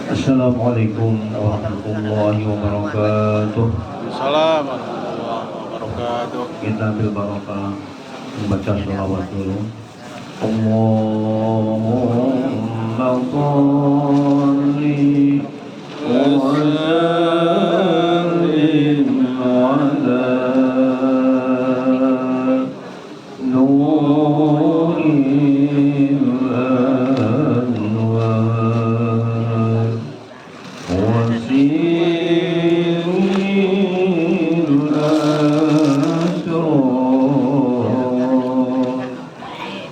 Assalamualaikum warahmatullahi wabarakatuh. Assalamualaikum warahmatullahi wabarakatuh. Kita ambil barokah membaca sholawat dulu. Allahumma sholli wa sallim ala nuril anwar wasilil asrar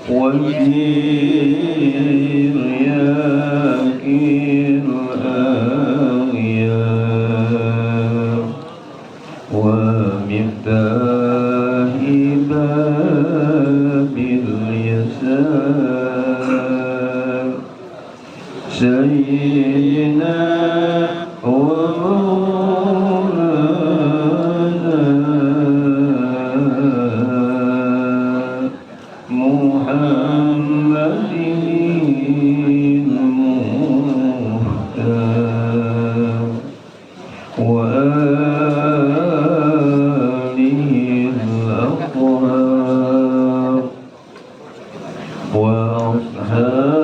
والترياكil aghyar ومفتاح باب اليسار سيدنا ومولانا محمد المختار وآله الأطهار وأصحابه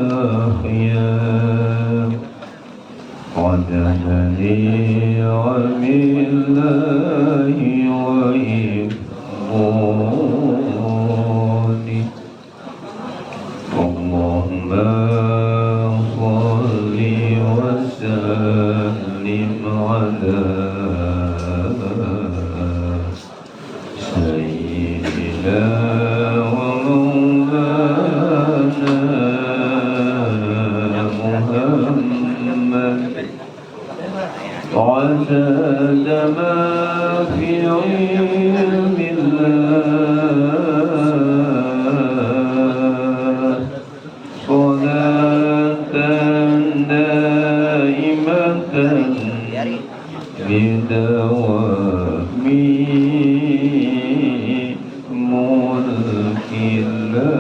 الأخيار عدد نعم الله وإفضاله اللهم صل وسلم على سيدنا ومولانا محمد عدد ما في علم الله صلاة دائمة بدوام ملك الله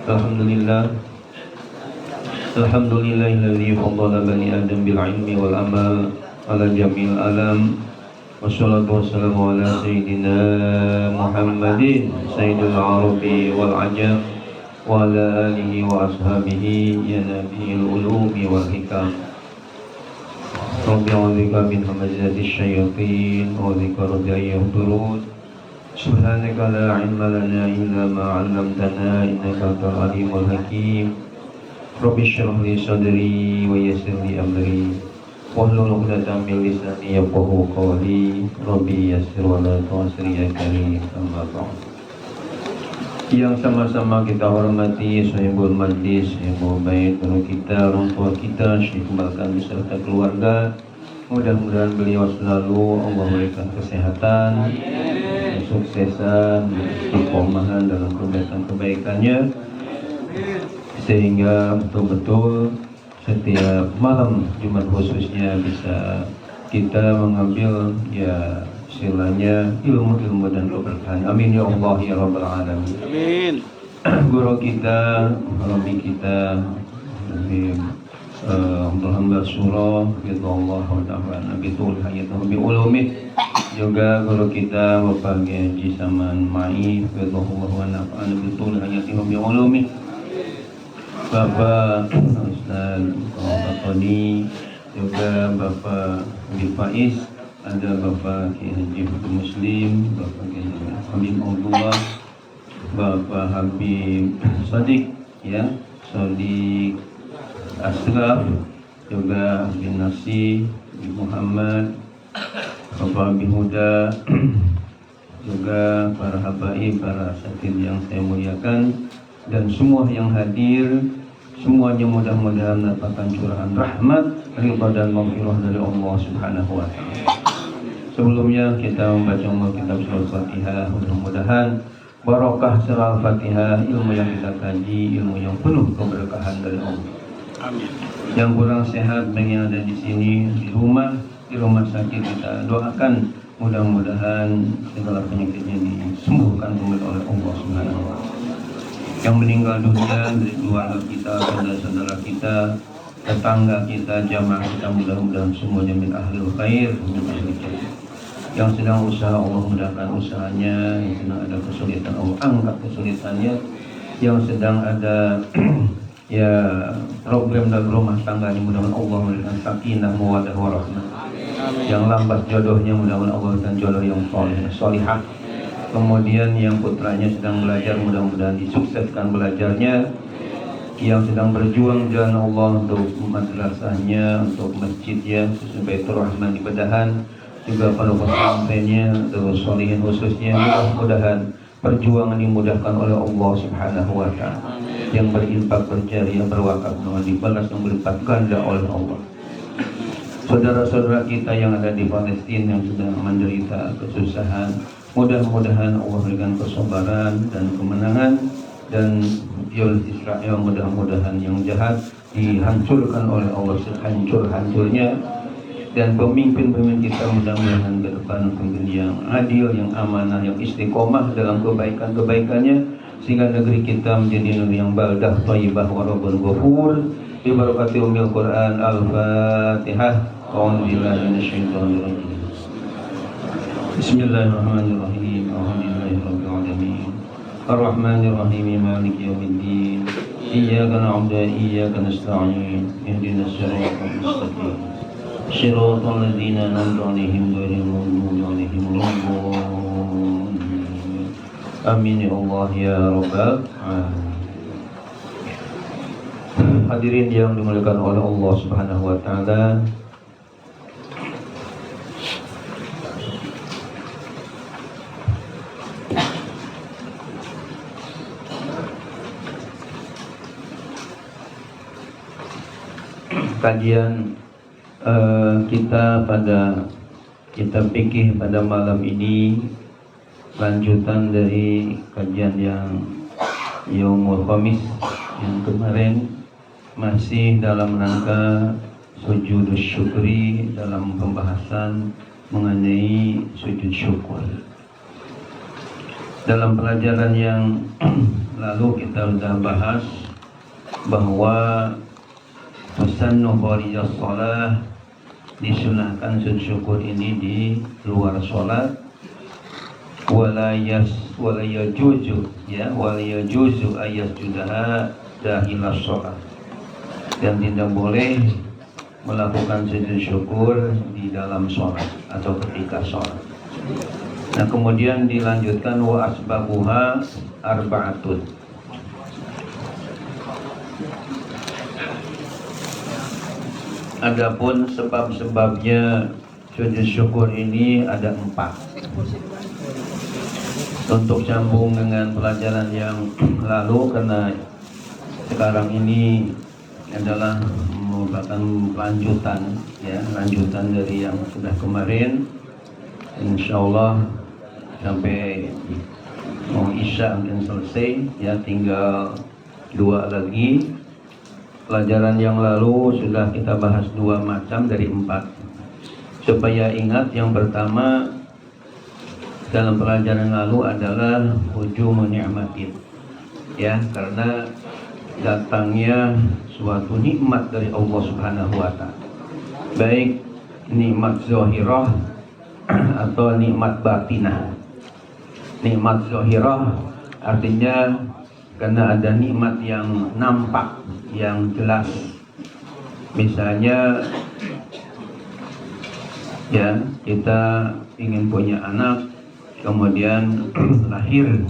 Alhamdulillah Alhamdulillahilladzi faddala bani Adam bil ilmi wal amal ala jamil alam wassalatu wassalamu ala sayyidina Muhammadin sayyidil arabi wal ajam wa ala alihi wa ashabihi ya nabiyil ulumi wal hikam Rabbi a'udzubika min hamazati syayatin wa bika rabbi yahdurun Subhanaka la ilma lana illa ma 'allamtana innaka antal alimul hakim Rabbi shrah li sadri wa yassir li amri wahlul 'uqdatam min lisani yafqahu qawli Rabbi yassir wa la tu'assir ya karim amma ba'd. Yang sama-sama kita hormati sahibul majlis, sahibul bait, guru kita, orang tua kita, Syekh Balkan beserta keluarga. Mudah-mudahan beliau selalu Allah berikan kesehatan, kesuksesan, istiqomahan dalam kebaikan-kebaikannya, sehingga betul-betul setiap malam Jumat khususnya bisa kita mengambil ya istilahnya ilmu-ilmu dan keberkahan. Amin ya Allah ya Rabbal Alamin. Amin. Guru kita, Rabbi kita, Alhamdulillah surah kita Allah wa ta'ala Nabi Tul Hayatahu bi ulumih. Juga guru kita Bapak Haji Saman Mai kita Allah wa nafa'ana bi Tul Hayatahu bi ulumih. Bapak Ustaz Bapak Tony, juga Bapak Habib Faiz, ada Bapak Haji Muslim, Bapak Habib Abdullah, Bapak Habib Sadiq, ya, Sadiq Asraf, juga Habib Nasi, Habib Muhammad, Bapak Habib Huda, juga para habaib, para asatidz yang saya muliakan, dan semua yang hadir, semuanya mudah-mudahan mendapatkan curahan rahmat, ridha dan maghfirah dari Allah Subhanahu wa taala. Sebelumnya kita membaca kitab surah Al-Fatihah, mudah-mudahan barokah surah Al-Fatihah, ilmu yang kita kaji, ilmu yang penuh keberkahan dari Allah. Amin. Yang kurang sehat bagi yang ada di sini, di rumah sakit, kita doakan mudah-mudahan segala penyakitnya disembuhkan kembali oleh Allah Subhanahu wa Ta'ala. Yang meninggal dunia dari keluarga kita, saudara-saudara kita, tetangga kita, jamaah kita, mudah-mudahan semuanya min ahlil khair, min ahlil jannah. Yang sedang usaha, Allah mudahkan usahanya. Yang sedang ada kesulitan, Allah angkat kesulitannya. Yang sedang ada ya program dalam rumah tangga, mudah-mudahan Allah memberikan sakinah, mawaddah, warahmah. Yang lambat jodohnya, mudah-mudahan Allah memberikan jodoh yang solihah. Kemudian yang putranya sedang belajar, mudah-mudahan disukseskan belajarnya. Yang sedang berjuang jalan Allah untuk madrasahnya, untuk masjidnya, supaya Rahman di Bedahan, juga para pesantrennya, terus solihin khususnya, mudah-mudahan perjuangan dimudahkan oleh Allah Subhanahu wa Ta'ala. Yang berinfak, berjariah, berwakaf, dibalas yang berlipat ganda oleh Allah. Saudara-saudara kita yang ada di Palestina yang sedang menderita kesusahan, mudah-mudahan Allah berikan kesabaran dan kemenangan, dan Israel mudah-mudahan yang jahat dihancurkan oleh Allah sehancur-hancurnya, dan pemimpin-pemimpin kita mudah-mudahan ke depan pemimpin yang adil, yang amanah, yang istiqomah dalam kebaikan-kebaikannya, sehingga negeri kita menjadi negeri yang baldah thayyibah wa rabbun ghafur. Bi barakati umil Quran. Al-Fatihah. A'udzu billahi minasyaitonir rajim. Bismillahirrahmanirrahim. Alhamdulillahirabbil alamin. Ar-Rahmanir Rahim. Maliki yaumiddin. Iyyaka na'budu wa iyyaka nasta'in. Ihdinas siratal mustaqim. Shiratal ladzina an'amta 'alaihim ghairil maghdubi 'alaihim waladdallin. Amin ya Allah ya Rabbal alamin. Hadirin yang dimuliakan oleh Allah Subhanahu wa Ta'ala, kajian kita fikih pada malam ini lanjutan dari kajian yang Yaumul Khamis yang kemarin, masih dalam rangka sujud syukri, dalam pembahasan mengenai sujud syukur. Dalam pelajaran yang lalu kita sudah bahas bahwa sunnah fariyah shalah, disunahkan sujud syukur ini di luar sholat. Wala yajuzu ayasjudaha dahilas sholat, dan tidak boleh melakukan sujud syukur di dalam sholat atau ketika sholat. Nah, kemudian dilanjutkan wa asbabuha arba'atun. Adapun sebab-sebabnya sujud syukur ini ada 4. Untuk sambung dengan pelajaran yang lalu, karena sekarang ini adalah merupakan lanjutan dari yang sudah kemarin. Insyaallah sampai mau Isya akan selesai, ya tinggal 2 lagi. Pelajaran yang lalu sudah kita bahas 2 macam dari 4. Supaya ingat, yang pertama dalam pelajaran lalu adalah hujumun ni'matin, ya, karena datangnya suatu nikmat dari Allah Subhanahu wa Ta'ala, baik nikmat zahirah atau nikmat batinah. Nikmat zahirah artinya karena ada nikmat yang nampak, yang jelas. Misalnya, ya, kita ingin punya anak, kemudian lahir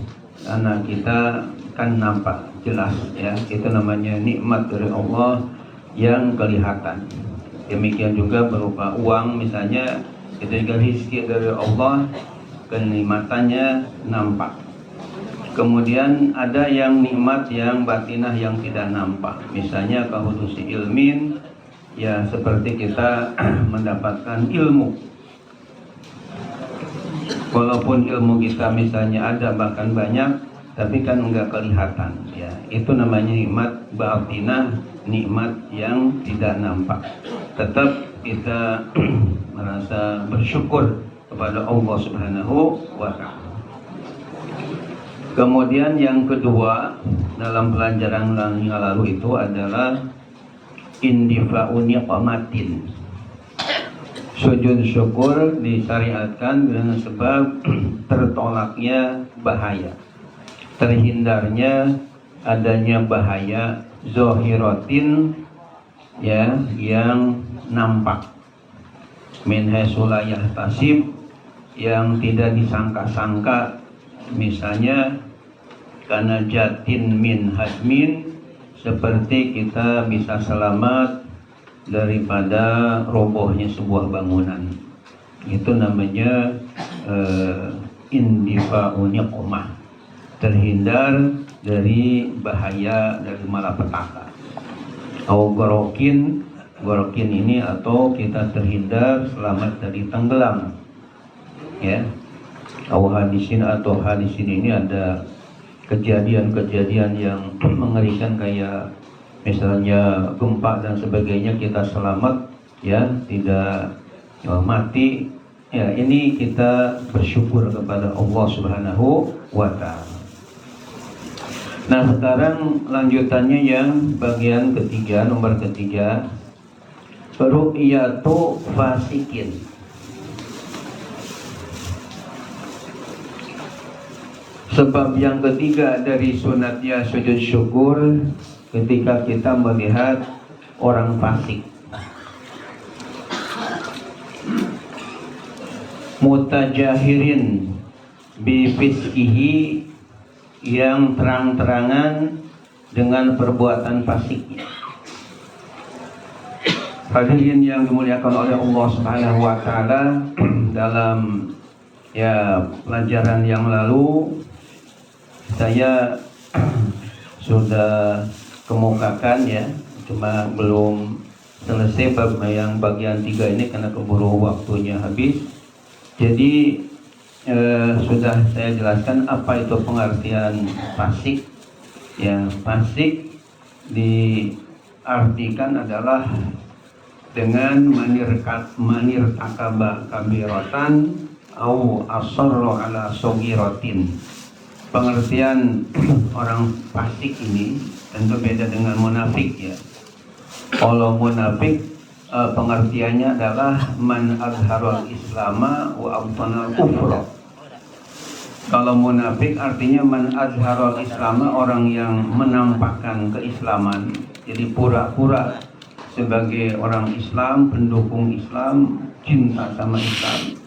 anak kita, kan nampak jelas, ya, itu namanya nikmat dari Allah yang kelihatan. Demikian juga berupa uang misalnya, itu juga rezeki dari Allah, kenikmatannya nampak. Kemudian ada yang nikmat yang batinah yang tidak nampak, misalnya kahudusi ilmin, ya, seperti kita mendapatkan ilmu. Walaupun ilmu kita misalnya ada bahkan banyak, tapi kan enggak kelihatan, ya, itu namanya nikmat batinah, nikmat yang tidak nampak. Tetap kita merasa bersyukur kepada Allah Subhanahu wa Ta'ala. Kemudian yang kedua dalam pelajaran yang lalu itu adalah indifa'u niqmatin. Sujud syukur disyariatkan dengan sebab tertolaknya bahaya, terhindarnya adanya bahaya zahiratin, ya, yang nampak, min haisulayah tasib, yang tidak disangka-sangka, misalnya karena jatin min hadmin, seperti kita bisa selamat daripada robohnya sebuah bangunan. Itu namanya indifa'u niqmah, terhindar dari bahaya, dari malapetaka. Gorokin ini, atau kita terhindar selamat dari tenggelam, ya. Hadisin ini ada kejadian-kejadian yang mengerikan, kayak misalnya gempa dan sebagainya, kita selamat, ya, tidak mati. Ya, ini kita bersyukur kepada Allah Subhanahu wa Ta'ala. Nah, sekarang lanjutannya yang bagian ketiga, nomor ketiga, ru'yatu fasikin. Sebab yang ketiga dari sunatnya sujud syukur ketika kita melihat orang fasik, mutajahirin bifiskihi, yang terang-terangan dengan perbuatan fasiknya. Hadirin yang dimuliakan oleh Allah Subhanahu wa Ta'ala, dalam pelajaran yang lalu saya sudah kemukakan, ya, cuma belum selesai bab yang bagian 3 ini karena keburu waktunya habis. Jadi sudah saya jelaskan apa itu pengertian fasik. Ya, fasik diartikan adalah dengan manirtakaba kabiratan au asarro ala sogiratin. Pengertian orang fasik ini tentu beda dengan munafik, ya. Kalau munafik pengertiannya adalah man azharul islama wa abtanal kufra. Kalau munafik artinya man azharul islama, orang yang menampakkan keislaman, jadi pura-pura sebagai orang Islam, pendukung Islam, cinta sama Islam.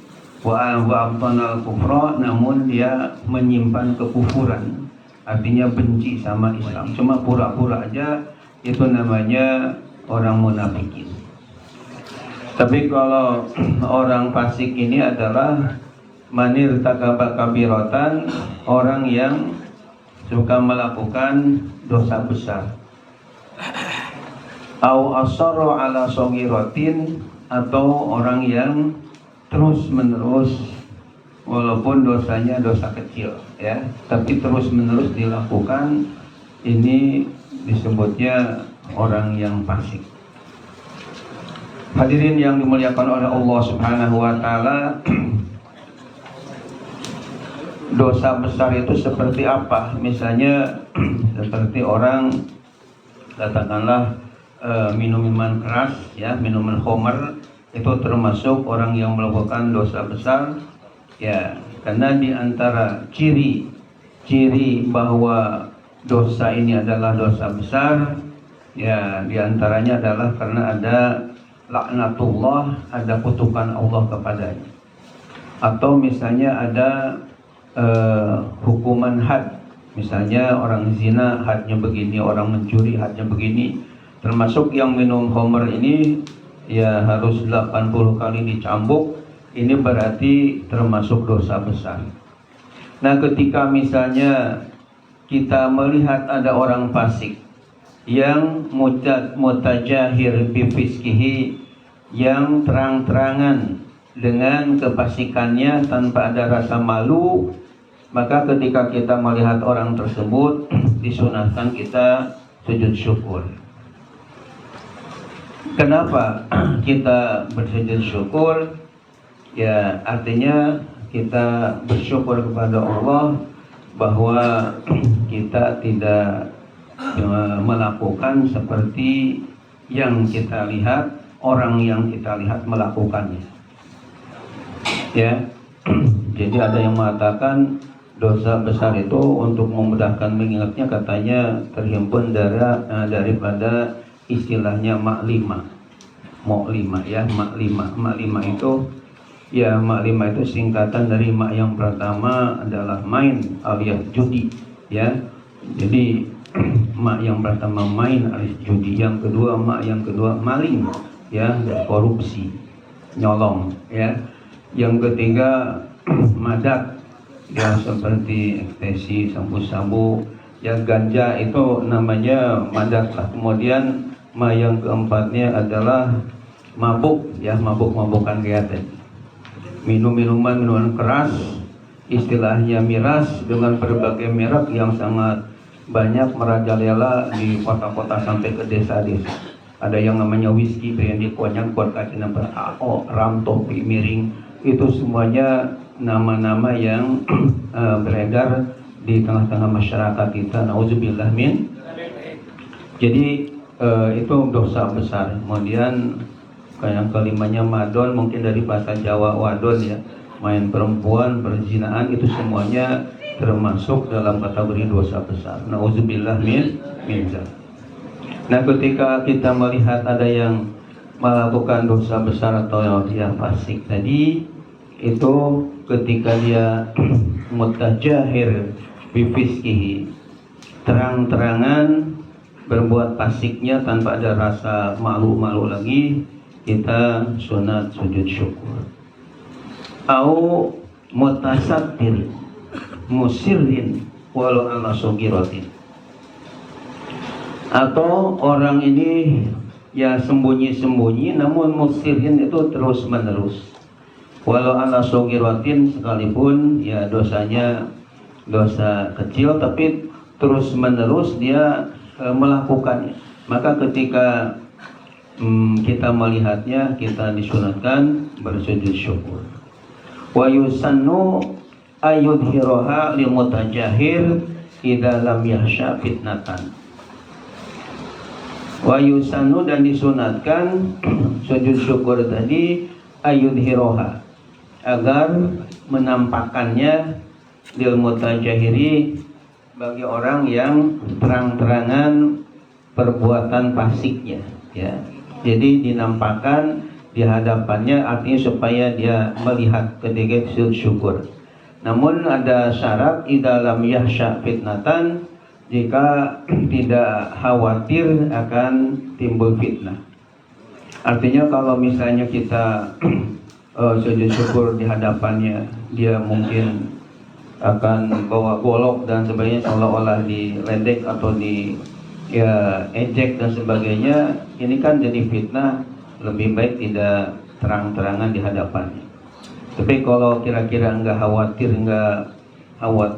Wa abtanal kufra, namun dia menyimpan kekufuran, artinya benci sama Islam, cuma pura-pura aja, itu namanya orang munafikin. Tapi kalau orang fasik ini adalah manir takaba kabiratan, orang yang suka melakukan dosa besar. Au asarro ala sogiratin, atau orang yang terus menerus, walaupun dosanya dosa kecil, ya, tapi terus menerus dilakukan, ini disebutnya orang yang fasik. Hadirin yang dimuliakan oleh Allah Subhanahu wa Ta'ala, dosa besar itu seperti apa? Misalnya seperti orang, katakanlah minum minuman keras, ya, minuman khamr, itu termasuk orang yang melakukan dosa besar, ya, karena di antara ciri bahwa dosa ini adalah dosa besar, ya, di antaranya adalah karena ada laknatullah, ada kutukan Allah kepadanya. Atau misalnya ada hukuman had, misalnya orang zina hadnya begini, orang mencuri hadnya begini. Termasuk yang minum khamr ini, ya, harus 80 kali dicambuk. Ini berarti termasuk dosa besar. Nah, ketika misalnya kita melihat ada orang fasik yang mutajahir bifiskihi, yang terang-terangan dengan kefasikannya tanpa ada rasa malu, maka ketika kita melihat orang tersebut disunahkan kita sujud syukur. Kenapa kita bersujud syukur? Ya, artinya kita bersyukur kepada Allah bahwa kita tidak melakukan seperti yang kita lihat orang yang kita lihat melakukannya. Ya, jadi ada yang mengatakan dosa besar itu untuk memudahkan mengingatnya katanya terhimpun daripada istilahnya mak lima ya, mak lima itu ya, mak lima itu singkatan dari mak yang pertama adalah main alias judi ya. Jadi mak yang pertama main alias judi, yang kedua maling ya, korupsi, nyolong ya. Yang ketiga madat ya, seperti ekstasi, sabu-sabu ya, ganja itu namanya madat lah. Kemudian yang keempatnya adalah mabuk ya, mabuk-mabukan kayak tadi, minuman keras, istilahnya miras dengan berbagai merek yang sangat banyak merajalela di kota-kota sampai ke desa-desa. Ada yang namanya whisky, brandy, konyak, vodka, AO, ram, topi, miring, itu semuanya nama-nama yang beredar di tengah-tengah masyarakat kita. Nauzubillah min. Jadi itu dosa besar. Kemudian yang kelimanya madon, mungkin dari bahasa Jawa wadon ya, main perempuan, perzinaan, itu semuanya termasuk dalam kategori dosa besar. Nauzubillah min zalik. Nah, ketika kita melihat ada yang melakukan dosa besar atau dia fasik tadi, itu ketika dia mutajahir bifiskihi, terang-terangan berbuat fasiknya tanpa ada rasa malu-malu lagi, kita sunat sujud syukur. Au mutasattir musirrin walau ala sogiratin, atau orang ini ya sembunyi-sembunyi namun musirrin itu terus menerus, walau ala sogiratin, sekalipun ya dosanya dosa kecil tapi terus menerus dia melakukannya, maka ketika kita melihatnya kita disunatkan bersujud syukur. Wa yusannu ayudhiroha limutajahir idza lam yahsya fitnatan. Wa yusannu, dan disunatkan sujud syukur tadi ayudhiroha, agar menampakkannya lil mutajahiri, bagi orang yang terang-terangan perbuatan fasiknya ya. Jadi dinampakkan di hadapannya, artinya supaya dia melihat ketika sujud syukur. Namun ada syarat, idza lam yahsya fitnatan, jika tidak khawatir akan timbul fitnah. Artinya kalau misalnya kita sujud syukur di hadapannya, dia mungkin akan bawa golok dan sebagainya, seolah-olah diledek atau ejek dan sebagainya, ini kan jadi fitnah. Lebih baik tidak terang-terangan di hadapannya. Tapi kalau kira-kira enggak khawatir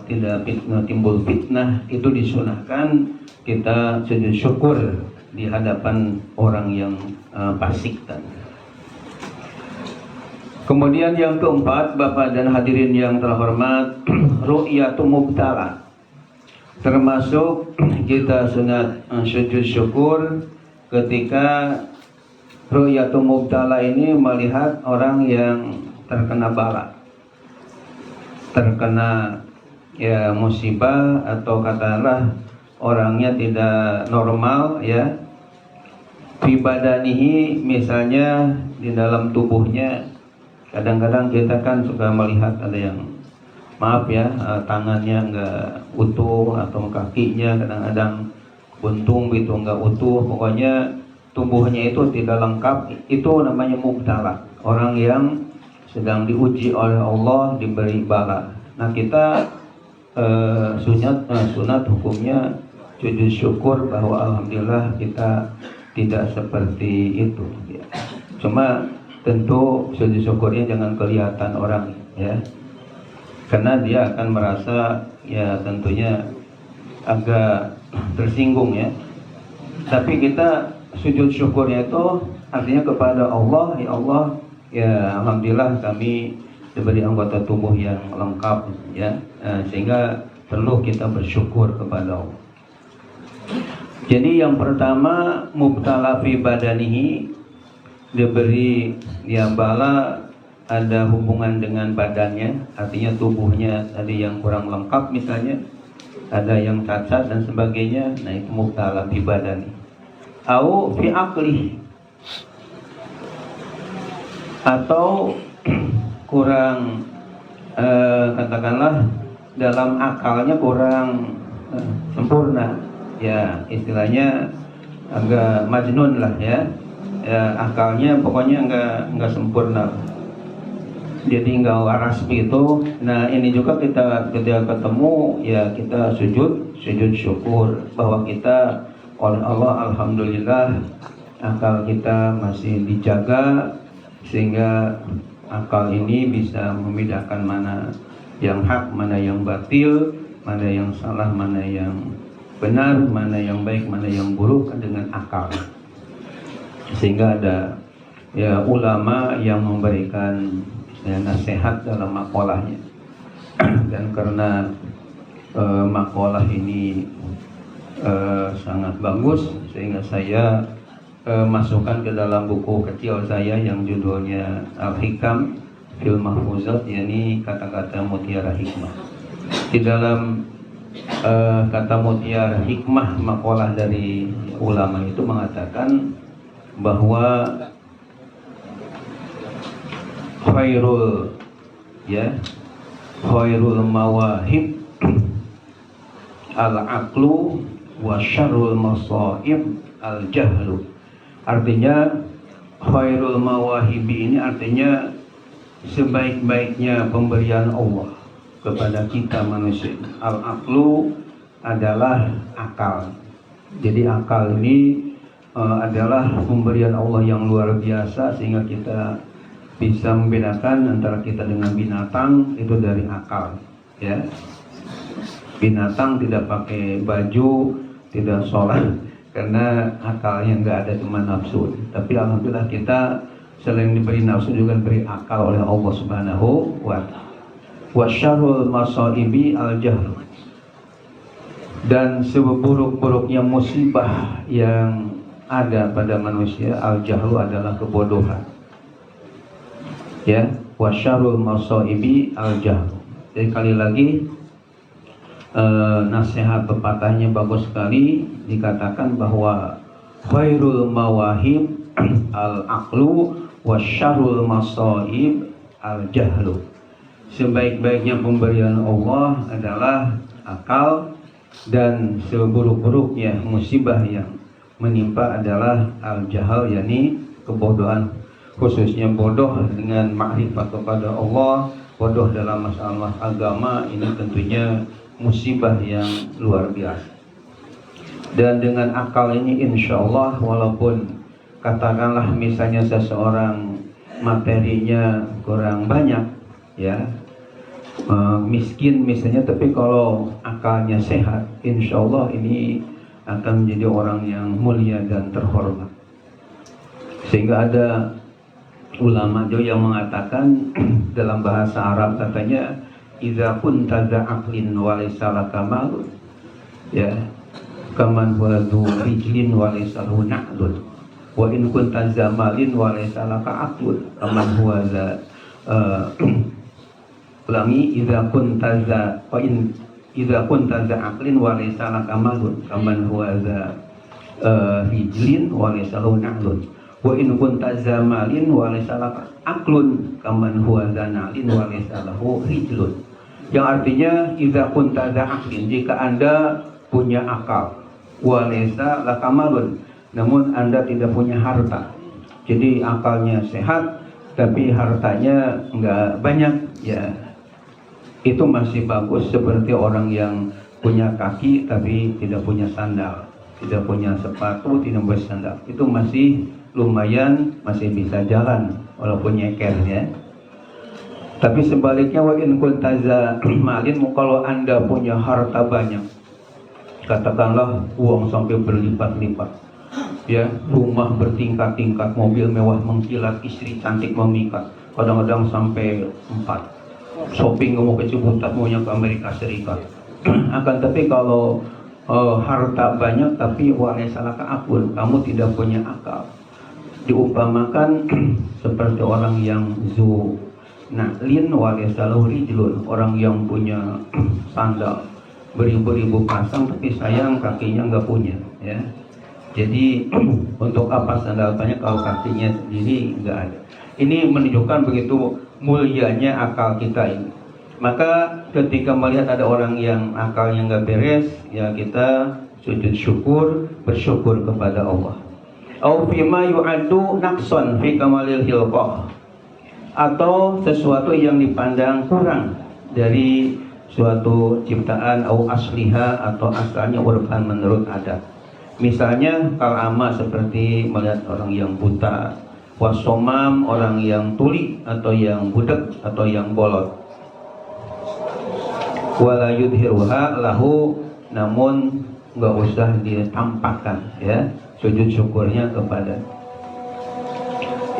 tidak timbul fitnah, itu disunahkan kita sujud syukur di hadapan orang yang fasik tadi. Kemudian yang keempat, Bapak dan hadirin yang terhormat, ru'yatu mubtala. Termasuk kita sunat sujud syukur ketika ru'yatu mubtala ini melihat orang yang terkena bala, terkena ya musibah, atau katakanlah orangnya tidak normal ya, fi badanihi, misalnya di dalam tubuhnya. Kadang-kadang kita kan suka melihat ada yang tangannya enggak utuh atau kakinya kadang-kadang buntung gitu, enggak utuh, pokoknya tubuhnya itu tidak lengkap. Itu namanya mubtala, orang yang sedang diuji oleh Allah, diberi bala. Nah, kita sunat hukumnya sujud syukur bahwa alhamdulillah kita tidak seperti itu ya. Cuma tentu sujud syukurnya jangan kelihatan orang ya, karena dia akan merasa ya tentunya agak tersinggung ya. Tapi kita sujud syukurnya itu artinya kepada Allah, ya Allah, ya alhamdulillah kami diberi anggota tubuh yang lengkap ya, sehingga perlu kita bersyukur kepada Allah. Jadi yang pertama, mubtala fi badanihi, diberi bala ada hubungan dengan badannya, artinya tubuhnya ada yang kurang lengkap misalnya, ada yang cacat dan sebagainya. Nah itu mubtala fi badani. Au fi aqli, atau kurang katakanlah dalam akalnya kurang sempurna, ya istilahnya agak majnun lah ya, akalnya pokoknya enggak sempurna, jadi enggak waras begitu. Nah ini juga kita ketika ketemu ya kita sujud syukur bahwa kita oleh Allah alhamdulillah akal kita masih dijaga, sehingga akal ini bisa membedakan mana yang hak, mana yang batil, mana yang salah, mana yang benar, mana yang baik, mana yang buruk dengan akal. Sehingga ada ya ulama yang memberikan nasihat dalam makolahnya. Dan karena makalah ini sangat bagus, sehingga saya masukkan ke dalam buku kecil saya yang judulnya Al-Hikam Fil Mahfuzat, yakni kata-kata mutiara hikmah. Di dalam kata mutiara hikmah makalah dari ulama itu mengatakan bahwa khairul mawahib al-aqlu wa syarrul masaib al-jahlu. Artinya khairul mawahibi ini artinya sebaik-baiknya pemberian Allah kepada kita manusia. Al-aqlu adalah akal. Jadi akal ini adalah pemberian Allah yang luar biasa, sehingga kita bisa membedakan antara kita dengan binatang itu dari akal, ya. Binatang tidak pakai baju, tidak sholat karena akalnya nggak ada, cuma nafsu. Tapi alhamdulillah kita selain diberi nafsu juga diberi akal oleh Allah Subhanahu wa ta'ala. Wa syarrul masaibi al-jahl, dan seburuk-buruknya musibah yang ada pada manusia al-jahlu adalah kebodohan. Ya, wa syarrul masaibi al-jahlu. Jadi kali lagi nasihat pepatahnya bagus sekali, dikatakan bahwa khairul mawahib al-aqlu wa syarrul masaib al-jahlu. Sebaik-baiknya pemberian Allah adalah akal, dan seburuk-buruknya musibah yang menimpa adalah al-jahal, yakni kebodohan, khususnya bodoh dengan makrifat kepada Allah, bodoh dalam masalah agama. Ini tentunya musibah yang luar biasa. Dan dengan akal ini insya Allah, walaupun katakanlah misalnya seseorang materinya kurang banyak, ya, miskin misalnya, tapi kalau akalnya sehat, insya Allah ini akan menjadi orang yang mulia dan terhormat. Sehingga ada ulama juga yang mengatakan dalam bahasa Arab, katanya idza kunta za aqlin wa laysa laka malun, ya, kaman huwa dzu rijlin wa laysa lahu na'lun, wa in kunta za malin wa laysa laka aqlun, kaman huwa za ulangi idza kunta za wa in idza kunta za aqlin wa laysa laka malun, kaman huwa za rijlin wa laysa lahu na'lun, wa in kunta za malin wa laysa laka aqlun, kaman huwa za na'lin wa laysa lahu rijlun. Yang artinya idza kunta za aqlin, jika Anda punya akal, wa laysa laka malun, namun Anda tidak punya harta. Jadi akalnya sehat tapi hartanya enggak banyak, ya, itu masih bagus, seperti orang yang punya kaki tapi tidak punya sandal, tidak punya sepatu, tidak punya sandal. Itu masih lumayan, masih bisa jalan walaupun nyeker, ya. Tapi sebaliknya, wa in kunta za malin, kalau Anda punya harta banyak, katakanlah uang sampai berlipat-lipat, ya, rumah bertingkat-tingkat, mobil mewah mengkilat, istri cantik memikat, kadang-kadang sampai 4, shopping mau ke Ciputat, maunya ke Amerika Serikat, Akan tapi kalau harta banyak tapi walaysa laka akun, kamu tidak punya akal, diumpamakan seperti orang yang na'lin walaysa lahu rijlun, orang yang punya sandal beribu-ribu pasang tapi sayang kakinya nggak punya, ya. Jadi untuk apa sandal banyak kalau kakinya sendiri nggak ada. Ini menunjukkan begitu mulianya akal kita ini. Maka ketika melihat ada orang yang akalnya nggak beres, ya kita sujud syukur, bersyukur kepada Allah. Au fima yu'addu naqsan fi kamalil hilqah, atau sesuatu yang dipandang kurang dari suatu ciptaan, au asliha, atau asalnya urban menurut adat. Misalnya kalama seperti melihat orang yang buta, wasomam orang yang tuli atau yang budek atau yang bolot. Wala yudhiruha lahu, namun nggak usah ditampakkan, ya, sujud syukurnya kepada.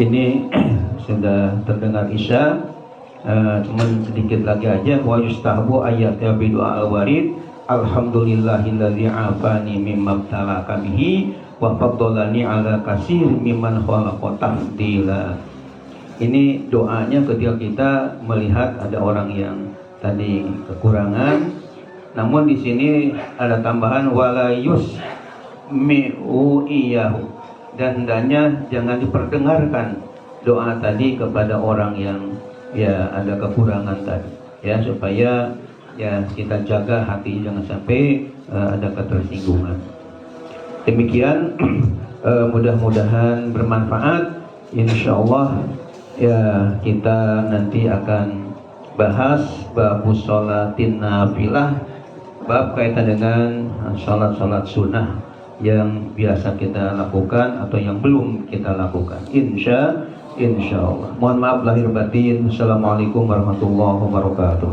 Ini sudah terdengar isya, cuman sedikit lagi aja. Wa yustahabu ayatnya bidu'a al-warid, alhamdulillahilladzi afani mimma btalaka bihi wa faddalani ala kasir mimman khalaqa tafdila. Ini doanya ketika kita melihat ada orang yang tadi kekurangan, namun di sini ada tambahan wala yusmi'u iyahu, dan hendaknya jangan diperdengarkan doa tadi kepada orang yang ya ada kekurangan tadi, ya, supaya ya kita jaga hati jangan sampai ada ketersinggungan. Demikian, mudah-mudahan bermanfaat. Insyaallah ya kita nanti akan bahas bab sholatin nafilah, bab kaitan dengan salat-salat sunnah yang biasa kita lakukan atau yang belum kita lakukan. Insyaallah. Mohon maaf lahir batin. Assalamualaikum warahmatullahi wabarakatuh.